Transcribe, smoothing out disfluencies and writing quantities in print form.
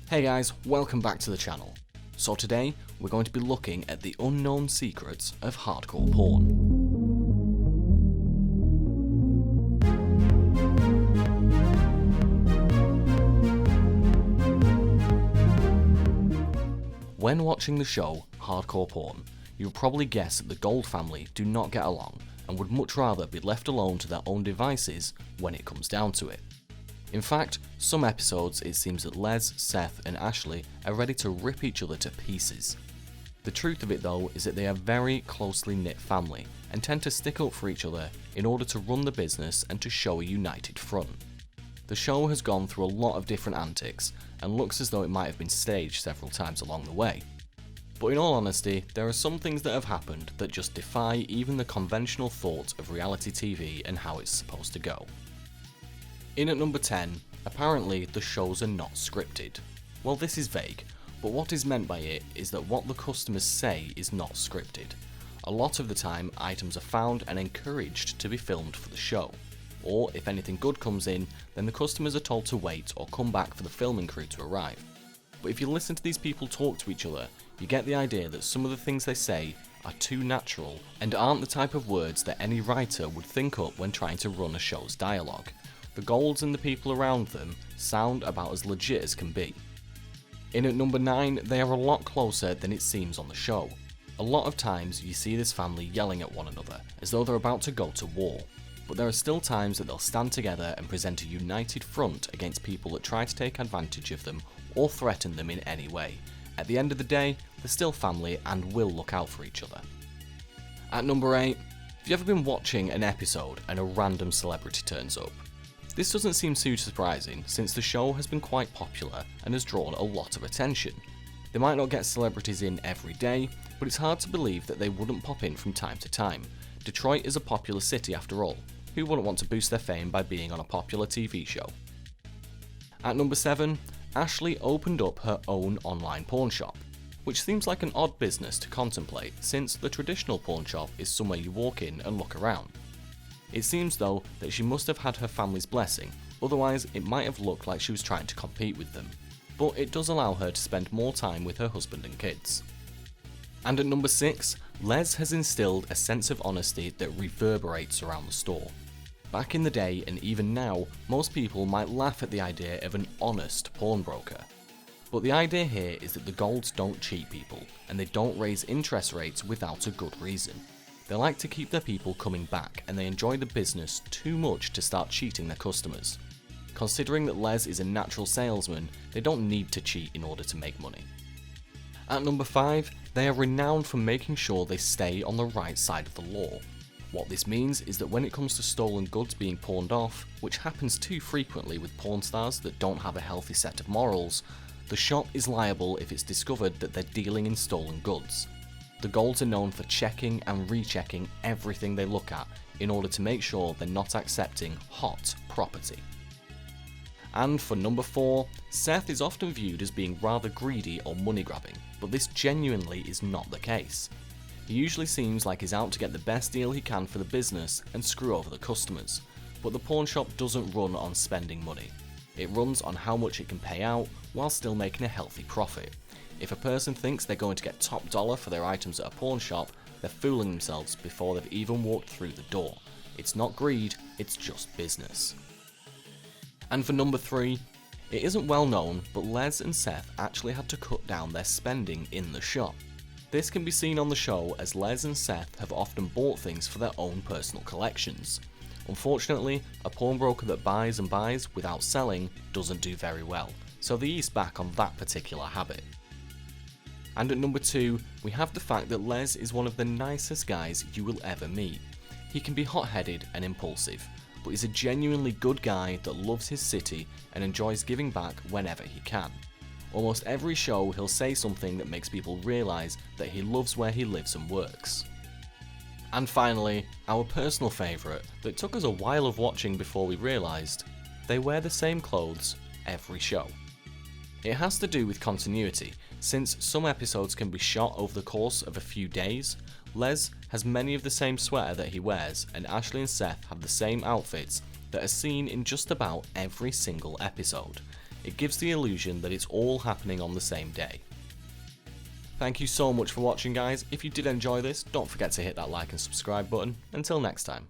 Hey guys, welcome back to the channel. So today, we're going to be looking at the unknown secrets of hardcore porn. When watching the show Hardcore Porn, you'll probably guess that the Gold family do not get along and would much rather be left alone to their own devices when it comes down to it. In fact, some episodes it seems that Les, Seth and Ashley are ready to rip each other to pieces. The truth of it though is that they are a very closely knit family and tend to stick up for each other in order to run the business and to show a united front. The show has gone through a lot of different antics and looks as though it might have been staged several times along the way. But in all honesty, there are some things that have happened that just defy even the conventional thought of reality TV and how it's supposed to go. In at number 10, apparently the shows are not scripted. Well, this is vague, but what is meant by it is that what the customers say is not scripted. A lot of the time, items are found and encouraged to be filmed for the show. Or if anything good comes in, then the customers are told to wait or come back for the filming crew to arrive. But if you listen to these people talk to each other, you get the idea that some of the things they say are too natural and aren't the type of words that any writer would think up when trying to run a show's dialogue. The Golds and the people around them sound about as legit as can be. In at number 9, they are a lot closer than it seems on the show. A lot of times you see this family yelling at one another as though they're about to go to war. But there are still times that they'll stand together and present a united front against people that try to take advantage of them or threaten them in any way. At the end of the day, they're still family and will look out for each other. At number 8, have you ever been watching an episode and a random celebrity turns up? This doesn't seem too surprising since the show has been quite popular and has drawn a lot of attention. They might not get celebrities in every day, but it's hard to believe that they wouldn't pop in from time to time. Detroit is a popular city after all. Who wouldn't want to boost their fame by being on a popular TV show? At number 7, Ashley opened up her own online pawn shop, which seems like an odd business to contemplate since the traditional pawn shop is somewhere you walk in and look around. It seems though that she must have had her family's blessing, otherwise it might have looked like she was trying to compete with them. But it does allow her to spend more time with her husband and kids. And at number 6, Les has instilled a sense of honesty that reverberates around the store. Back in the day and even now, most people might laugh at the idea of an honest pawnbroker. But the idea here is that the Golds don't cheat people, and they don't raise interest rates without a good reason. They like to keep their people coming back and they enjoy the business too much to start cheating their customers. Considering that Les is a natural salesman, they don't need to cheat in order to make money. At number 5, they are renowned for making sure they stay on the right side of the law. What this means is that when it comes to stolen goods being pawned off, which happens too frequently with porn stars that don't have a healthy set of morals, the shop is liable if it's discovered that they're dealing in stolen goods. The Golds are known for checking and rechecking everything they look at in order to make sure they're not accepting hot property. And for number 4, Seth is often viewed as being rather greedy or money grabbing, but this genuinely is not the case. He usually seems like he's out to get the best deal he can for the business and screw over the customers, but the pawn shop doesn't run on spending money. It runs on how much it can pay out while still making a healthy profit. If a person thinks they're going to get top dollar for their items at a pawn shop, they're fooling themselves before they've even walked through the door. It's not greed, it's just business. And for number 3, it isn't well known, but Les and Seth actually had to cut down their spending in the shop. This can be seen on the show as Les and Seth have often bought things for their own personal collections. Unfortunately, a pawnbroker that buys and buys without selling doesn't do very well, so they ease back on that particular habit. And at number 2, we have the fact that Les is one of the nicest guys you will ever meet. He can be hot-headed and impulsive, but he's a genuinely good guy that loves his city and enjoys giving back whenever he can. Almost every show he'll say something that makes people realise that he loves where he lives and works. And finally, our personal favourite that took us a while of watching before we realised, they wear the same clothes every show. It has to do with continuity, since some episodes can be shot over the course of a few days. Les has many of the same sweater that he wears, and Ashley and Seth have the same outfits that are seen in just about every single episode. It gives the illusion that it's all happening on the same day. Thank you so much for watching, guys. If you did enjoy this, don't forget to hit that like and subscribe button. Until next time.